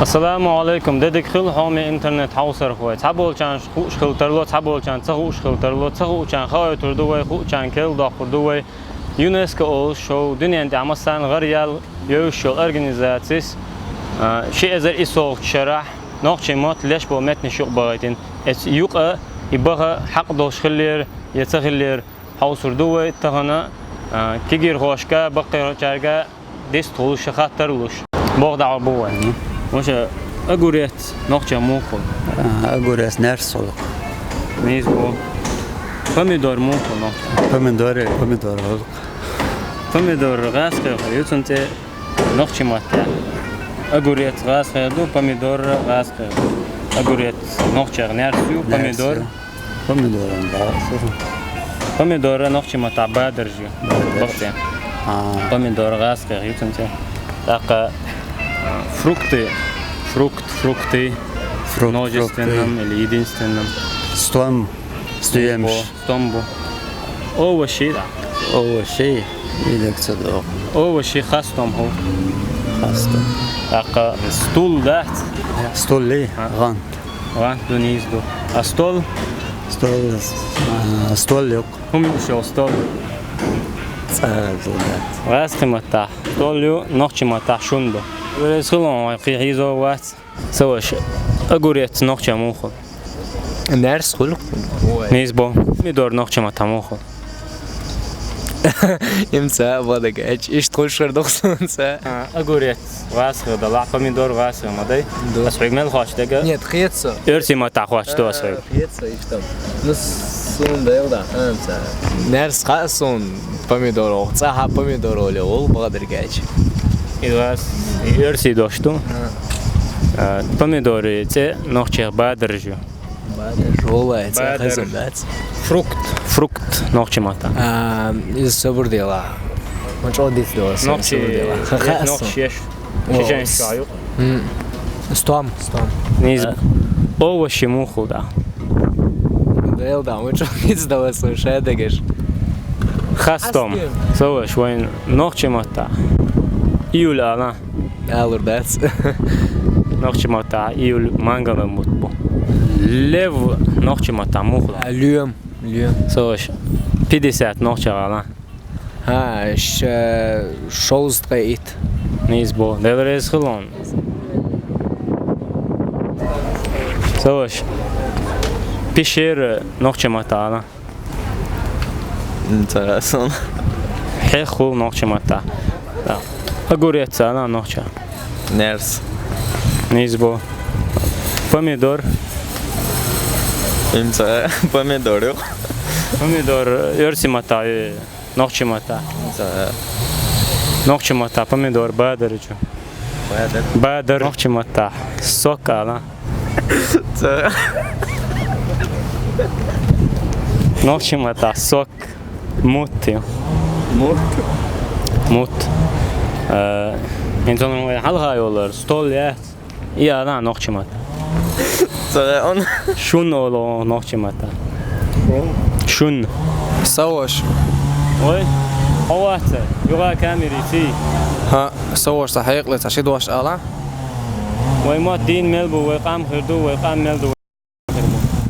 Assalamu alaikum. Dedik xil hami internet hawsar xoy. Tabolchan xush xiltarlo tabolchan xush xiltarlo xuchan xoy turdu way xuchan kel daxurdu way UNESCO ol show dünyanın amasan g'ariyal yo'shol organizatsiyas şey ezer isoq şarah noqchimat lesh bo metni shuq bag'atin es yuqa ibaha haq doshxillar yetsaxillar hawsurdu way tag'ana kigir xoshka baqircharga dest tulush xatarlush bog'da bu way مش أقوليت نقطة موكل أقوليت نرسل ميز بو pomidor موكل نقطة pomidor pomidor غاز خير يوتنت نقطة ماتة أقوليت غاز خير دو pomidor غاز خير أقوليت نقطة نرسل pomidor نقطة ماتة بادرجي بقتين pomidor غاز خير يوتنت تاقة Frukty, множественном или единственном. Стомбу. Овощи, да. Овощи или кто-то. Овощи хастом хо. Хастом. Так, стул, да. Стол ли? Ган. Ган, донизу. А стол? Стол лёг. Хумишо стол. Раз химата. Столю, ночи мата шунду. ورسخلون قيحيزو وات سواش أقوليت نقطة موخل نرس خلق نيزبو ميدور نقطة ما تموخل يمسا بدك إيش تقول شر دخسون سا أقوليت غاسخ دلع ميدور غاسخ ما داي أسرق مل خاش دقة نيت خيتسا إرسي ما تخواش تو أسرق خيتسا إيش تام نص سون ده يودا أمسا نرس خاصون помидор او صح помидор ولا أول بقدر كاش إذا إرسي دوشتو помидоры те نقطة بادرجو والله خزن بات فروكت نقطة ماتا из собор дела он что дит до نقطة يش شجان شايو стом نيز овощи муху да دел да он что из до слушай дагеш خاستم سوى شوين نقطة ماتا إيول أنا алур дат نقطة ماتا إيول مانغا مطبو ليف نقطة ماتا مخلا اليوم سوش 50 نقطة أنا ها شوز تقيت نيزبو دلريز خلون سوش بيشير نقطة ماتا أنا интересно حيخو نقطة ماتا أقوليت أنا نقطة نرس نيزبو pomidor имца помидор يرسي ماتا نقطة ماتا نقطة ماتا pomidor بادرجو بادر نقطة ماتا سوك أنا نقطة ماتا سوك موت İnsanlar halha yollar, stol ya. İyi ana nokçimat. on Şun olo nokçimata. Şun. صوش Oy. Havata. Yoga kameriti. ها صوش صحيح لتشيد واش آلا Oy mat din melbu ve qam khirdu ve qam meldu.